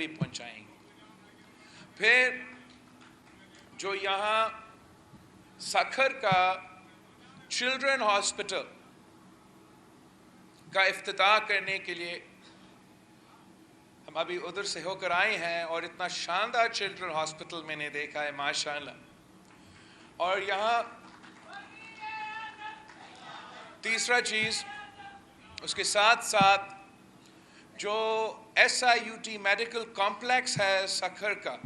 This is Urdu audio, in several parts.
بھی پہنچائیں گے. پھر جو یہاں سکھر کا چلڈرن ہاسپٹل کا افتتاح کرنے کے لیے ہم ابھی ادھر سے ہو کر آئے ہیں اور اتنا شاندار چلڈرن ہاسپٹل میں نے دیکھا ہے ماشاءاللہ. اور یہاں تیسرا چیز اس کے ساتھ ساتھ جو S I U T medical complex ہے سکھر کا،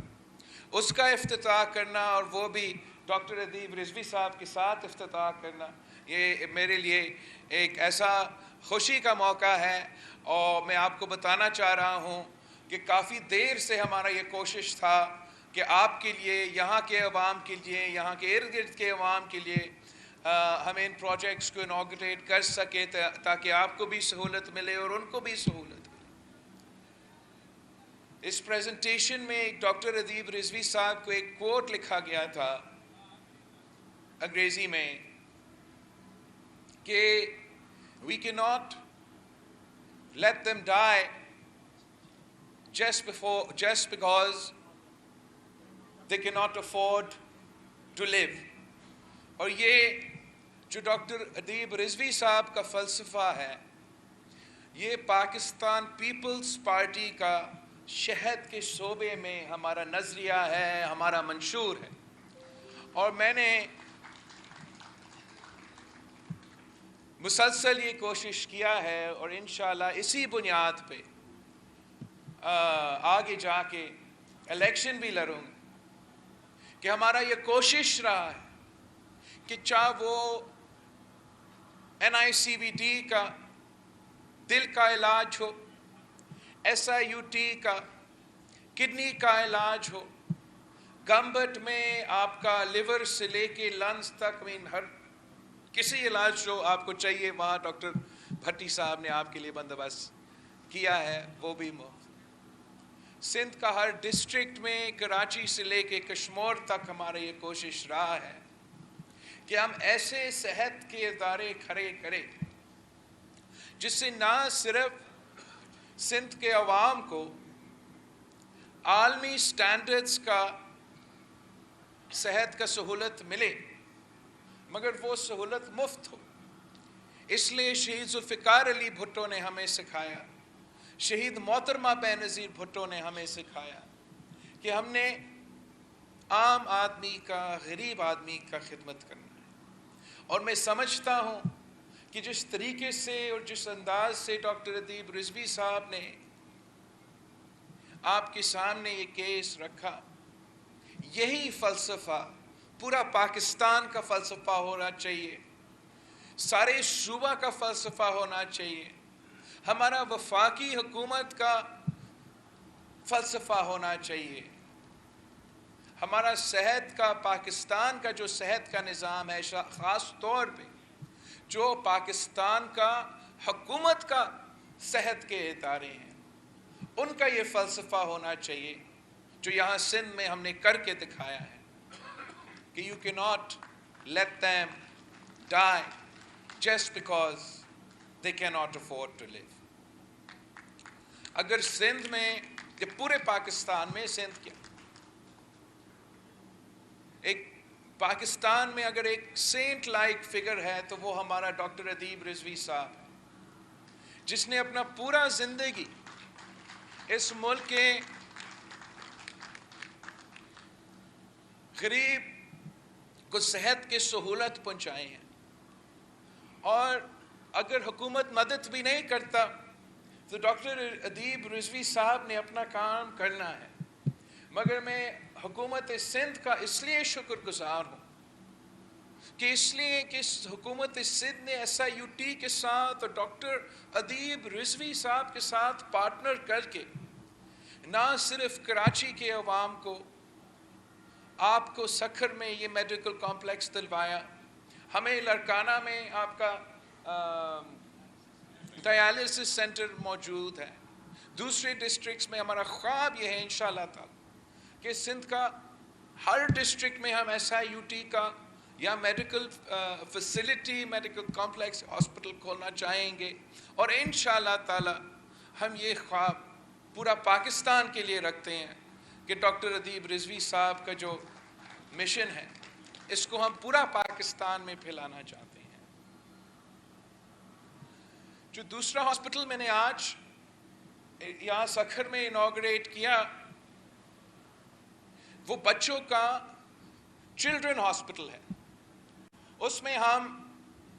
اس کا افتتاح کرنا اور وہ بھی ڈاکٹر ادیب رضوی صاحب کے ساتھ افتتاح کرنا، یہ میرے لیے ایک ایسا خوشی کا موقع ہے. اور میں آپ کو بتانا چاہ رہا ہوں کہ کافی دیر سے ہمارا یہ کوشش تھا کہ آپ کے لیے، یہاں کے عوام کے لیے، یہاں کے ارد گرد کے عوام کے لیے ہم ان پروجیکٹس کو انوگریٹ کر سکے تاکہ آپ کو بھی سہولت ملے اور ان کو بھی سہولت ملے. اس پریزنٹیشن میں ڈاکٹر ادیب رضوی صاحب کو ایک کوٹ لکھا گیا تھا انگریزی میں کہ we cannot let them die just because they cannot afford to live. اور یہ جو ڈاکٹر ادیب رضوی صاحب کا فلسفہ ہے، یہ پاکستان پیپلز پارٹی کا شہد کے شعبے میں ہمارا نظریہ ہے، ہمارا منشور ہے. اور میں نے مسلسل یہ کوشش کیا ہے اور انشاءاللہ اسی بنیاد پہ آگے جا کے الیکشن بھی لڑوں گا کہ ہمارا یہ کوشش رہا ہے کہ چاہے وہ NICVT کا دل کا علاج ہو، SIUT کا کڈنی کا علاج ہو، گمبٹ میں آپ کا لیور سے لے کے لنگز تک، ہر کسی علاج جو آپ کو چاہیے وہاں ڈاکٹر بھٹی صاحب نے آپ کے لیے بندوبست کیا ہے، وہ بھی مفت. سندھ کا ہر ڈسٹرکٹ میں، کراچی سے لے کے کشمور تک ہمارا یہ کوشش رہا ہے کہ ہم ایسے صحت کے ادارے کھڑے کریں جس سے نہ صرف سندھ کے عوام کو عالمی سٹینڈرڈز کا صحت کا سہولت ملے مگر وہ سہولت مفت ہو. اس لیے شہید ذوالفقار علی بھٹو نے ہمیں سکھایا، شہید محترمہ بے نظیر بھٹو نے ہمیں سکھایا کہ ہم نے عام آدمی کا، غریب آدمی کا خدمت کرنا ہے. اور میں سمجھتا ہوں کہ جس طریقے سے اور جس انداز سے ڈاکٹر ادیب رضوی صاحب نے آپ کے سامنے یہ کیس رکھا، یہی فلسفہ پورا پاکستان کا فلسفہ ہونا چاہیے، سارے صوبہ کا فلسفہ ہونا چاہیے، ہمارا وفاقی حکومت کا فلسفہ ہونا چاہیے. ہمارا صحت کا، پاکستان کا جو صحت کا نظام ہے، خاص طور پہ جو پاکستان کا حکومت کا صحت کے ادارے ہیں، ان کا یہ فلسفہ ہونا چاہیے جو یہاں سندھ میں ہم نے کر کے دکھایا ہے کہ you cannot let them die just because they cannot afford to live. اگر سندھ میں، کہ پورے پاکستان میں، سندھ کیا، ایک پاکستان میں اگر ایک سینٹ لائک فگر ہے تو وہ ہمارا ڈاکٹر ادیب رضوی صاحب ہے، جس نے اپنا پورا زندگی اس ملک کے غریب کو صحت کی سہولت پہنچائے ہیں. اور اگر حکومت مدد بھی نہیں کرتا تو ڈاکٹر ادیب رضوی صاحب نے اپنا کام کرنا ہے. مگر میں حکومت سندھ کا اس لیے شکر گزار ہوں کہ اس لیے کہ حکومت سندھ نے SIUT کے ساتھ اور ڈاکٹر ادیب رضوی صاحب کے ساتھ پارٹنر کر کے نہ صرف کراچی کے عوام کو، آپ کو سکھر میں یہ میڈیکل کمپلیکس دلوایا، ہمیں لڑکانہ میں آپ کا ڈیالسس سینٹر موجود ہے، دوسرے ڈسٹرکٹس میں ہمارا خواب یہ ہے انشاءاللہ تعالی کہ سندھ کا ہر ڈسٹرکٹ میں ہم SIUT کا یا medical facility, medical complex, hospital کھولنا چاہیں گے. اور انشاءاللہ تعالی ہم یہ خواب پورا پاکستان کے لیے رکھتے ہیں کہ ڈاکٹر ادیب رضوی صاحب کا جو مشن ہے اس کو ہم پورا پاکستان میں پھیلانا چاہتے ہیں۔ جو دوسرا ہاسپٹل میں نے آج یہاں سکھر میں انوگریٹ کیا وہ بچوں کا چلڈرن ہاسپٹل ہے۔ اس میں ہم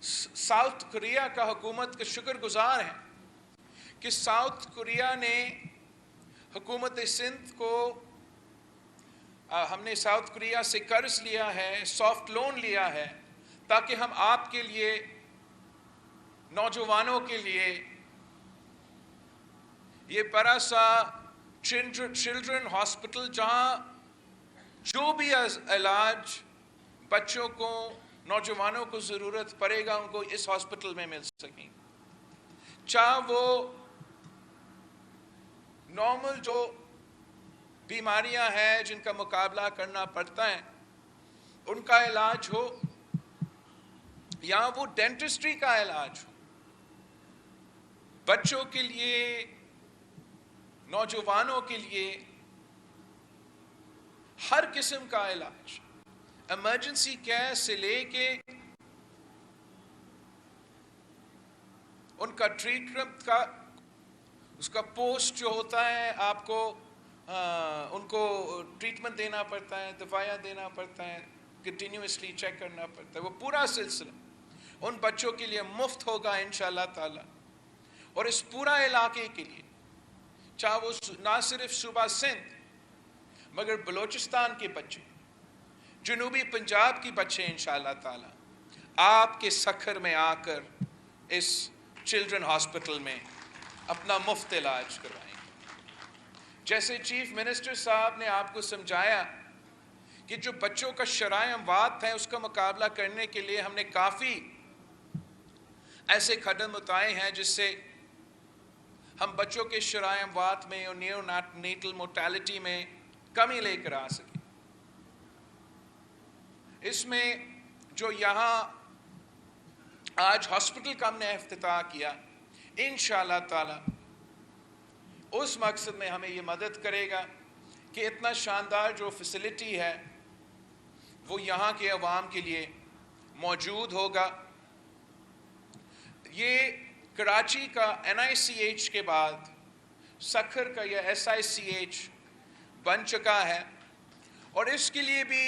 ساؤتھ کوریا کا حکومت کے شکر گزار ہیں کہ ساؤتھ کوریا نے حکومت سندھ کو ہم نے ساؤتھ کوریا سے قرض لیا ہے، سافٹ لون لیا ہے تاکہ ہم آپ کے لیے نوجوانوں کے لیے یہ بڑا سا چلڈرن ہاسپٹل جہاں جو بھی علاج بچوں کو نوجوانوں کو ضرورت پڑے گا ان کو اس ہاسپٹل میں مل سکیں، چاہے وہ نارمل جو بیماریاں ہیں جن کا مقابلہ کرنا پڑتا ہے ان کا علاج ہو یا وہ ڈینٹسٹری کا علاج ہو، بچوں کے لیے نوجوانوں کے لیے ہر قسم کا علاج، ایمرجنسی کیئر سے لے کے ان کا ٹریٹمنٹ کا اس کا پوسٹ جو ہوتا ہے آپ کو ان کو ٹریٹمنٹ دینا پڑتا ہے، دوائیاں دینا پڑتا ہے، کنٹینیوسلی چیک کرنا پڑتا ہے، وہ پورا سلسلہ ان بچوں کے لیے مفت ہوگا انشاءاللہ تعالی۔ اور اس پورا علاقے کے لیے چاہے وہ نہ صرف صوبہ سندھ مگر بلوچستان کے بچے، جنوبی پنجاب کی بچے انشاءاللہ تعالی آپ کے سکھر میں آ کر اس چلڈرن ہاسپٹل میں اپنا مفت علاج کروائیں گے۔ جیسے چیف منسٹر صاحب نے آپ کو سمجھایا کہ جو بچوں کا شرائع اموات ہے اس کا مقابلہ کرنے کے لیے ہم نے کافی ایسے قدم اٹھائے ہیں جس سے ہم بچوں کے شرائع اموات میں اور نیو نیٹل مورٹیلٹی میں کمی لے کر آ سکیں۔ اس میں جو یہاں آج ہاسپٹل کا ہم نے افتتاح کیا انشاءاللہ تعالی اس مقصد میں ہمیں یہ مدد کرے گا کہ اتنا شاندار جو فیسلٹی ہے وہ یہاں کے عوام کے لیے موجود ہوگا۔ یہ کراچی کا NICH کے بعد سکھر کا یہ SICH بن چکا ہے، اور اس کے لیے بھی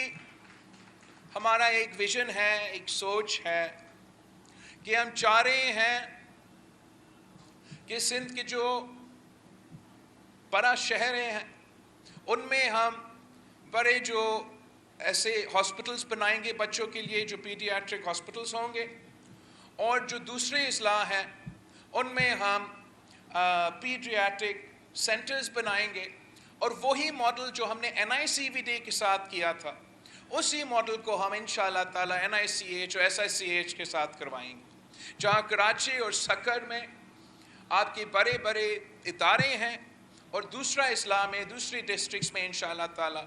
ہمارا ایک ویژن ہے، ایک سوچ ہے کہ ہم چاہ رہے ہیں کہ سندھ کے جو بڑا شہر ہیں ان میں ہم بڑے جو ایسے ہاسپٹلز بنائیں گے بچوں کے لیے جو پیڈیاٹرک ہاسپٹلز ہوں گے، اور جو دوسرے اضلاع ہیں ان میں ہم پیڈیاٹرک سینٹرز بنائیں گے، اور وہی ماڈل جو ہم نے NICVD کے ساتھ کیا تھا اسی ماڈل کو ہم انشاءاللہ تعالی NICH اور SICH کے ساتھ کروائیں گے، جہاں کراچی اور سکھر میں آپ کے بڑے بڑے ادارے ہیں اور دوسرا اضلاع میں دوسری ڈسٹرکٹس میں انشاءاللہ تعالی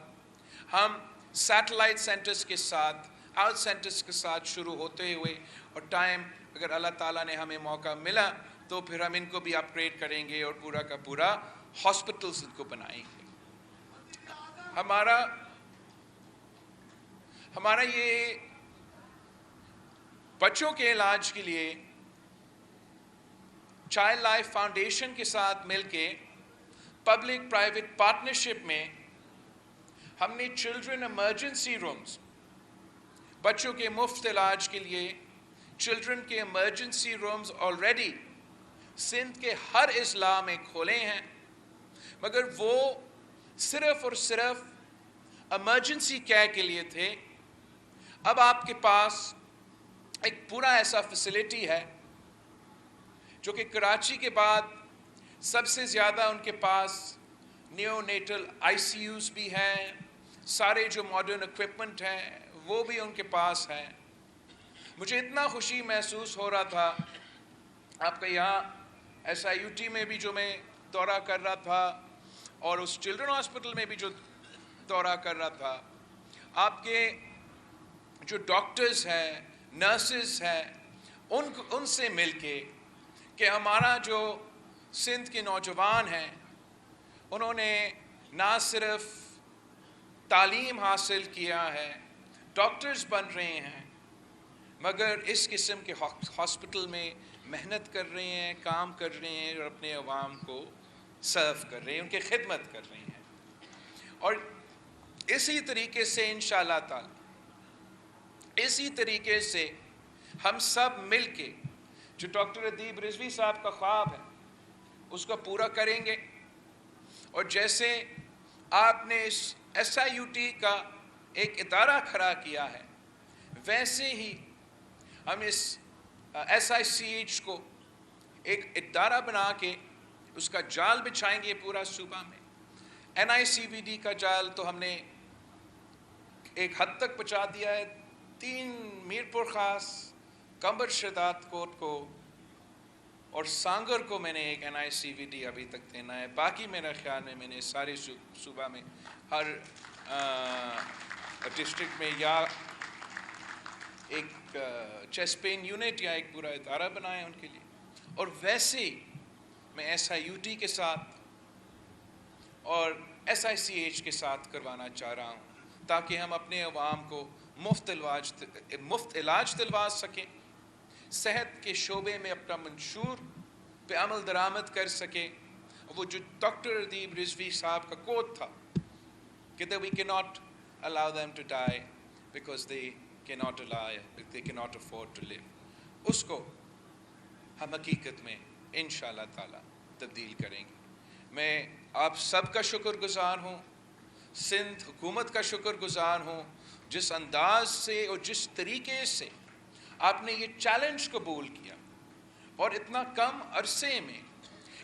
ہم سیٹلائٹ سینٹرز کے ساتھ آؤٹ سینٹرز کے ساتھ شروع ہوتے ہوئے، اور ٹائم اگر اللہ تعالیٰ نے ہمیں موقع ملا تو پھر ہم ان کو بھی اپ گریڈ کریں گے اور پورا کا پورا ہاسپٹلز کو بنائیں گے۔ ہمارا یہ بچوں کے علاج کے لیے چائلڈ لائف فاؤنڈیشن کے ساتھ مل کے پبلک پرائیویٹ پارٹنرشپ میں ہم نے چلڈرن ایمرجنسی رومز، بچوں کے مفت علاج کے لیے چلڈرن کے ایمرجنسی رومز آلریڈی سندھ کے ہر اضلاع میں کھولے ہیں، مگر وہ صرف اور صرف ایمرجنسی کیئر کے لیے تھے۔ اب آپ کے پاس ایک پورا ایسا فیسلٹی ہے جو کہ کراچی کے بعد سب سے زیادہ ان کے پاس نیو نیٹل ICUs بھی ہیں، سارے جو ماڈرن اکوپمنٹ ہیں وہ بھی ان کے پاس ہیں۔ مجھے اتنا خوشی محسوس ہو رہا تھا آپ کا یہاں SIUT میں بھی جو میں دورہ کر رہا تھا اور اس چلڈرن ہاسپٹل میں بھی جو دورہ کر رہا تھا، آپ کے جو ڈاکٹرز ہیں، نرسز ہیں، ان سے مل کے کہ ہمارا جو سندھ کے نوجوان ہیں انہوں نے نہ صرف تعلیم حاصل کیا ہے، ڈاکٹرز بن رہے ہیں، مگر اس قسم کے ہاسپٹل میں محنت کر رہے ہیں، کام کر رہے ہیں اور اپنے عوام کو سرو کر رہے ہیں، ان کی خدمت کر رہے ہیں. اور اسی طریقے سے انشاءاللہ تعالی، اسی طریقے سے ہم سب مل کے جو ڈاکٹر ادیب رضوی صاحب کا خواب ہے اس کو پورا کریں گے. اور جیسے آپ نے اس SIUT کا ایک ادارہ کھڑا کیا ہے، ویسے ہی ہم اس SICH کو ایک ادارہ بنا کے اس کا جال بچھائیں گے پورا صوبہ میں. NICVD کا جال تو ہم نے ایک حد تک پہنچا دیا ہے. 3 میرپور خاص، کمبر شہداد کوٹ کو اور سانگر کو میں نے ایک NICVD ابھی تک دینا ہے. باقی میرا خیال میں نے سارے صوبہ میں ہر ڈسٹرکٹ میں یا ایک چیسٹ پین یونٹ یا ایک پورا ادارہ بنایا ان کے لیے. اور ویسے ہی میں SIUT کے ساتھ اور SICH کے ساتھ کروانا چاہ رہا ہوں تاکہ ہم اپنے عوام کو مفت علاج دلوا سکیں، صحت کے شعبے میں اپنا منشور پہ عمل درآمد کر سکیں. وہ جو ڈاکٹر ادیب رضوی صاحب کا کوٹ تھا کہ we cannot allow them to die because they cannot afford to live، اس کو ہم حقیقت میں انشاءاللہ تعالی تبدیل کریں گے. میں آپ سب کا شکر گزار ہوں، سندھ حکومت کا شکر گزار ہوں، جس انداز سے اور جس طریقے سے آپ نے یہ چیلنج قبول کیا اور اتنا کم عرصے میں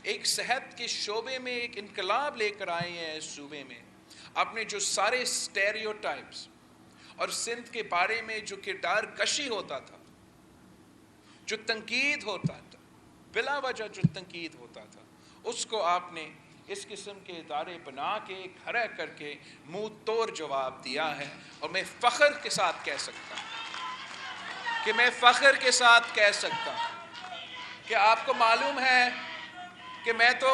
ایک صحت کے شعبے میں ایک انقلاب لے کر آئے ہیں. اس صوبے میں آپ نے جو سارے اسٹیریوٹائپس اور سندھ کے بارے میں جو کردار کشی ہوتا تھا، جو تنقید ہوتا تھا، بلا وجہ جو تنقید ہوتا تھا، اس کو آپ نے اس قسم کے ادارے بنا کے کھڑا کر کے منہ توڑ جواب دیا ہے. اور میں فخر کے ساتھ کہہ سکتا ہوں کہ آپ کو معلوم ہے کہ میں تو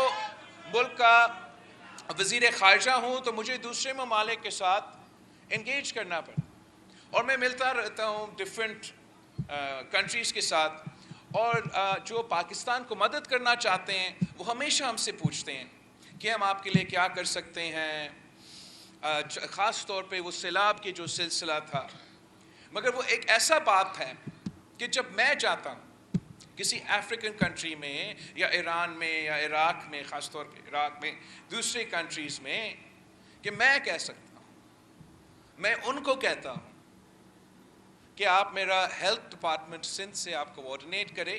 ملک کا وزیر خارجہ ہوں، تو مجھے دوسرے ممالک کے ساتھ انگیج کرنا پڑتا اور میں ملتا رہتا ہوں ڈفرینٹ کنٹریز کے ساتھ. اور جو پاکستان کو مدد کرنا چاہتے ہیں وہ ہمیشہ ہم سے پوچھتے ہیں کہ ہم آپ کے لیے کیا کر سکتے ہیں. خاص طور پہ وہ سیلاب کے جو سلسلہ تھا، مگر وہ ایک ایسا بات ہے کہ جب میں جاتا ہوں کسی افریقن کنٹری میں یا ایران میں یا عراق میں، خاص طور پہ عراق میں، دوسرے کنٹریز میں، کہ میں کہہ سکتا ہوں، میں ان کو کہتا ہوں کہ آپ میرا ہیلتھ ڈپارٹمنٹ سندھ سے آپ کوآرڈینیٹ کرے.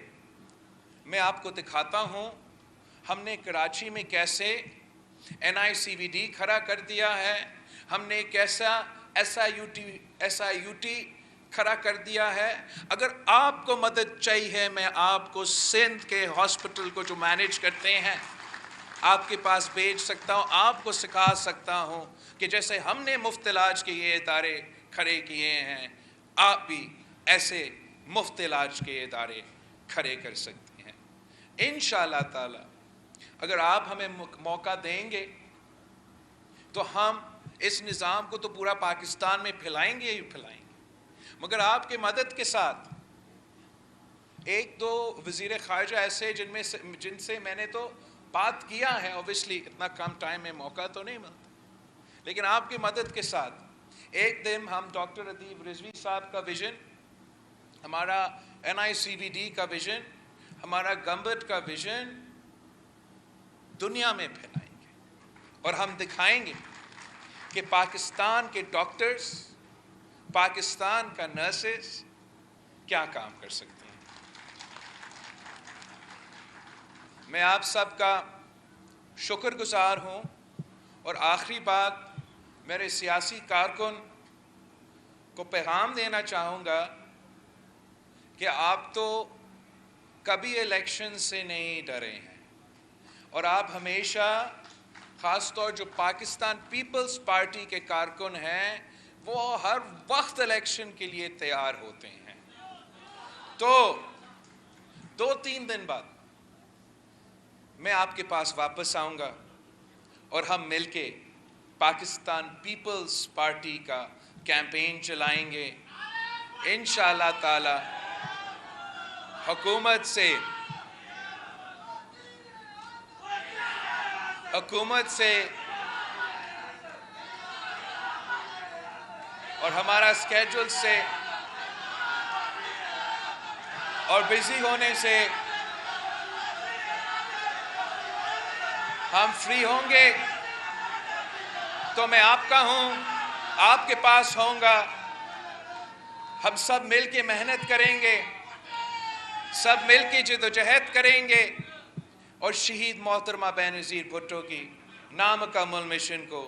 میں آپ کو دکھاتا ہوں ہم نے کراچی میں کیسے NICVD کھڑا کر دیا ہے، ہم نے کیسا SIUT کھڑا کر دیا ہے. اگر آپ کو مدد چاہیے، میں آپ کو سندھ کے ہاسپٹل کو جو مینیج کرتے ہیں آپ کے پاس بھیج سکتا ہوں. آپ کو سکھا سکتا ہوں کہ جیسے ہم نے مفت علاج کے یہ ادارے کھڑے کیے ہیں، آپ بھی ایسے مفت علاج کے ادارے کھڑے کر سکتے ہیں. انشاءاللہ تعالی اگر آپ ہمیں موقع دیں گے تو ہم اس نظام کو تو پورا پاکستان میں پھیلائیں گے ہی پھیلائیں گے. مگر آپ کے مدد کے ساتھ ایک دو وزیر خارجہ ایسے جن سے میں نے تو بات کیا ہے، اوبیسلی اتنا کم ٹائم میں موقع تو نہیں ملتا، لیکن آپ کی مدد کے ساتھ ایک دن ہم ڈاکٹر ادیب رضوی صاحب کا ویژن، ہمارا NICVD کا ویژن، ہمارا گمبٹ کا ویژن دنیا میں پھیلائیں گے اور ہم دکھائیں گے کہ پاکستان کے ڈاکٹرز، پاکستان کا نرسز کیا کام کر سکتے ہیں. میں آپ سب کا شکر گزار ہوں. اور آخری بات، میرے سیاسی کارکن کو پیغام دینا چاہوں گا کہ آپ تو کبھی الیکشن سے نہیں ڈرے ہیں، اور آپ ہمیشہ، خاص طور جو پاکستان پیپلز پارٹی کے کارکن ہیں، وہ ہر وقت الیکشن کے لیے تیار ہوتے ہیں. تو 2-3 دن بعد میں آپ کے پاس واپس آؤں گا اور ہم مل کے پاکستان پیپلز پارٹی کا کیمپین چلائیں گے. انشاءاللہ تعالی حکومت سے اور ہمارا اسکیجول سے اور بزی ہونے سے ہم فری ہوں گے تو میں آپ کا ہوں، آپ کے پاس ہوں گا. ہم سب مل کے محنت کریں گے، سب مل کے جدوجہد کریں گے اور شہید محترمہ بے نظیر بھٹو کی نامکمل مشن کو